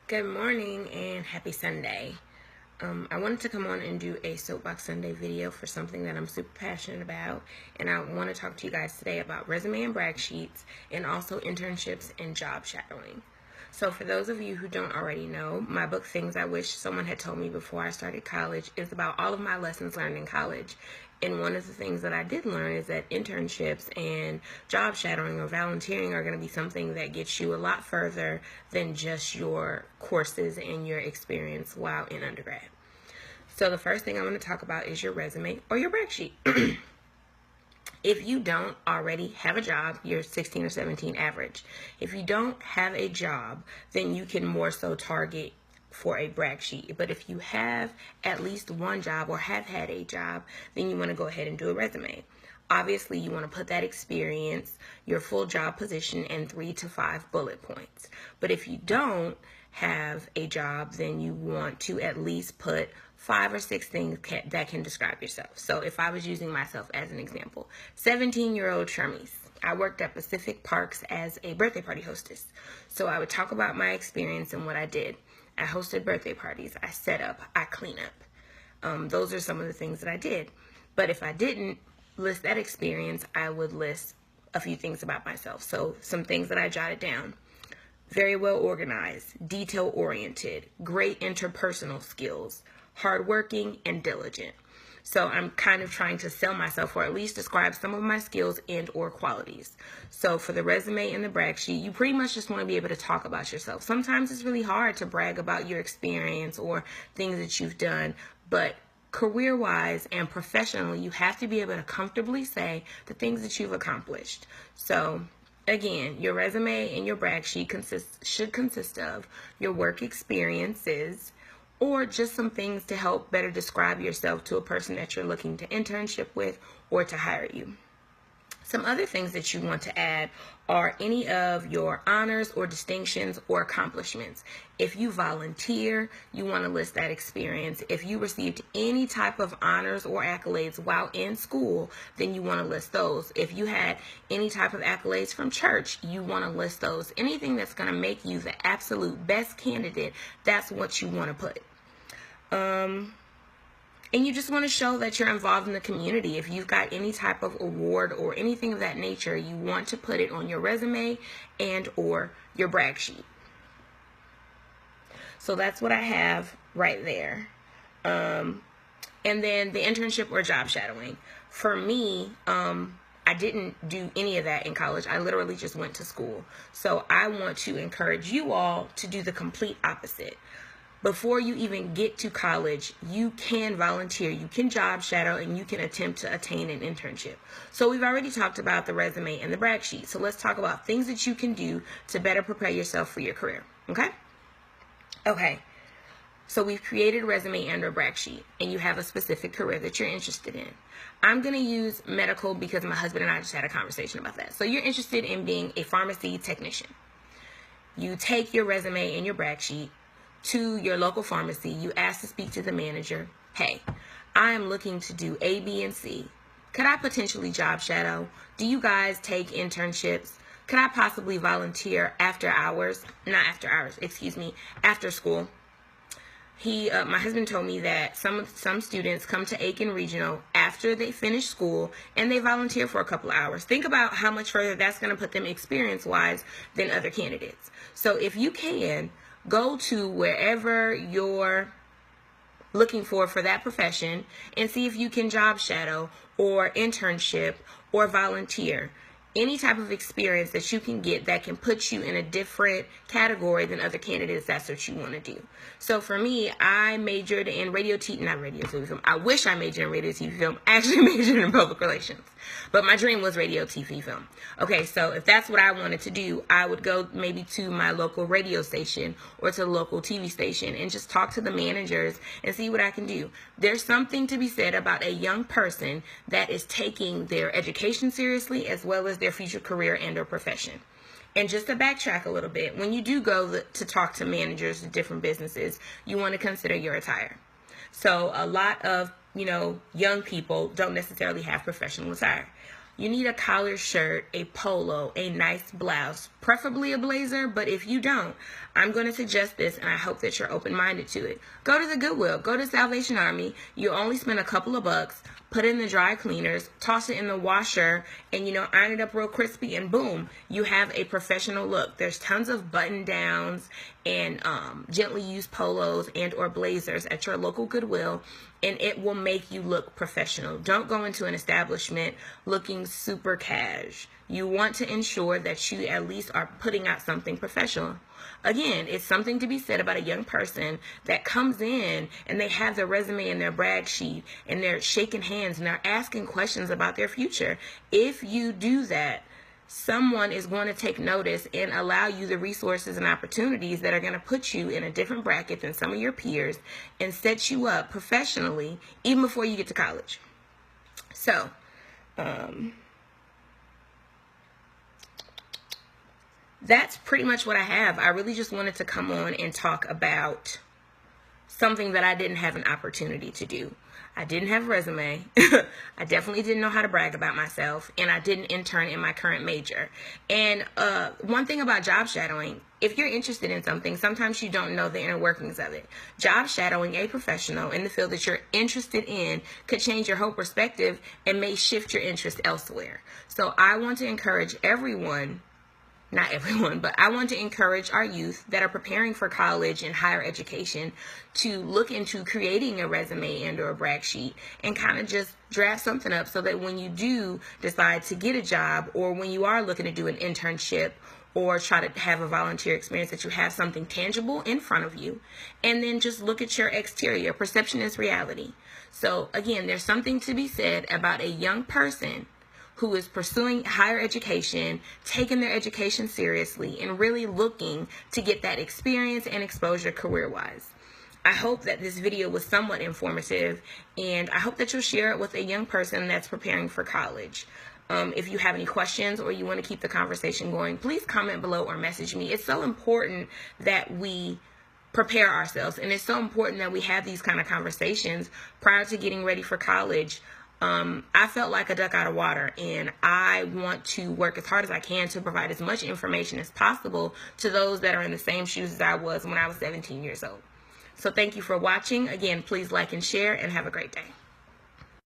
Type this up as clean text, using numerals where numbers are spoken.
Good morning and happy Sunday. I wanted to come on and do a Soapbox Sunday video for something that I'm super passionate about, and I want to talk to you guys today about resume and brag sheets and also internships and job shadowing. So for those of you who don't already know, my book Things I Wish Someone Had Told Me Before I Started College is about all of my lessons learned in college. And one of the things that I did learn is that internships and job shadowing or volunteering are going to be something that gets you a lot further than just your courses and your experience while in undergrad. So the first thing I want to talk about is your resume or your brag sheet. If you don't already have a job, you're 16 or 17 average. If you don't have a job, then you can more so target for a brag sheet. But if you have at least one job or have had a job, then you want to go ahead and do a resume. Obviously, you want to put that experience, your full job position, and 3 to 5 bullet points. But if you don't have a job, then you want to at least put 5 or 6 things that can describe yourself. So if I was using myself as an example, 17-year-old Shermise. I worked at Pacific Parks as a birthday party hostess. So I would talk about my experience and what I did. I hosted birthday parties. I set up. I clean up. Those are some of the things that I did. But if I didn't list that experience, I would list a few things about myself. So some things that I jotted down. Very well organized, detail-oriented, great interpersonal skills, hardworking, and diligent. So I'm kind of trying to sell myself or at least describe some of my skills and or qualities. So for the resume and the brag sheet, you pretty much just want to be able to talk about yourself. Sometimes it's really hard to brag about your experience or things that you've done, but career-wise and professionally, you have to be able to comfortably say the things that you've accomplished. So again, your resume and your brag sheet should consist of your work experiences or just some things to help better describe yourself to a person that you're looking to internship with or to hire you. Some other things that you want to add are any of your honors or distinctions or accomplishments. If you volunteer, you want to list that experience. If you received any type of honors or accolades while in school, then you want to list those. If you had any type of accolades from church, you want to list those. Anything that's going to make you the absolute best candidate, that's what you want to put. And you just want to show that you're involved in the community. If you've got any type of award or anything of that nature, you want to put it on your resume and or your brag sheet. So that's what I have right there. And then the internship or job shadowing. For me, I didn't do any of that in college. I literally just went to school. So I want to encourage you all to do the complete opposite. Before you even get to college, you can volunteer, you can job shadow, and you can attempt to attain an internship. So we've already talked about the resume and the brag sheet. So let's talk about things that you can do to better prepare yourself for your career. Okay. So we've created a resume and a brag sheet, and you have a specific career that you're interested in. I'm going to use medical because my husband and I just had a conversation about that. So you're interested in being a pharmacy technician. You take your resume and your brag sheet to your local pharmacy. You ask to speak to the manager. Hey, I am looking to do A, B, and C. Could I potentially job shadow? Do you guys take internships? Could I possibly volunteer after hours? Not after hours, excuse me, after school. My husband told me that some students come to Aiken Regional after they finish school and they volunteer for a couple of hours. Think about how much further that's going to put them experience-wise than other candidates. So if you can, go to wherever you're looking for that profession and see if you can job shadow or internship or volunteer. Any type of experience that you can get that can put you in a different category than other candidates, that's what you want to do. So for me, I majored in not radio, TV, film. I wish I majored in radio, TV, film. I actually majored in public relations. But my dream was radio, TV, film. Okay, so if that's what I wanted to do, I would go maybe to my local radio station or to the local TV station and just talk to the managers and see what I can do. There's something to be said about a young person that is taking their education seriously as well as their future career and or profession. And just to backtrack a little bit, when you do go to talk to managers of different businesses, you want to consider your attire. So a lot of, young people don't necessarily have professional attire. You need a collared shirt, a polo, a nice blouse, preferably a blazer, but if you don't, I'm going to suggest this, and I hope that you're open-minded to it. Go to the Goodwill, go to Salvation Army. You only spend a couple of bucks, put it in the dry cleaners, toss it in the washer, and, iron it up real crispy, and boom, you have a professional look. There's tons of button-downs and gently used polos and or blazers at your local Goodwill, and it will make you look professional. Don't go into an establishment looking super cash. You want to ensure that you at least are putting out something professional. Again, it's something to be said about a young person that comes in and they have their resume and their brag sheet and they're shaking hands and they're asking questions about their future. If you do that, someone is going to take notice and allow you the resources and opportunities that are going to put you in a different bracket than some of your peers and set you up professionally even before you get to college. So, that's pretty much what I have. I really just wanted to come on and talk about something that I didn't have an opportunity to do. I didn't have a resume. I definitely didn't know how to brag about myself, and I didn't intern in my current major. And one thing about job shadowing, if you're interested in something, sometimes you don't know the inner workings of it. Job shadowing a professional in the field that you're interested in could change your whole perspective and may shift your interest elsewhere. So I want to encourage everyone, not everyone, but I want to encourage our youth that are preparing for college and higher education to look into creating a resume and or a brag sheet and kind of just draft something up so that when you do decide to get a job, or when you are looking to do an internship or try to have a volunteer experience, that you have something tangible in front of you. And then just look at your exterior. Perception is reality. So again, there's something to be said about a young person who is pursuing higher education, taking their education seriously, and really looking to get that experience and exposure career-wise. I hope that this video was somewhat informative, and I hope that you'll share it with a young person that's preparing for college. If you have any questions or you want to keep the conversation going, please comment below or message me. It's so important that we prepare ourselves, and it's so important that we have these kind of conversations prior to getting ready for college. I felt like a duck out of water, and I want to work as hard as I can to provide as much information as possible to those that are in the same shoes as I was when I was 17 years old. So thank you for watching. Again, please like and share, and have a great day.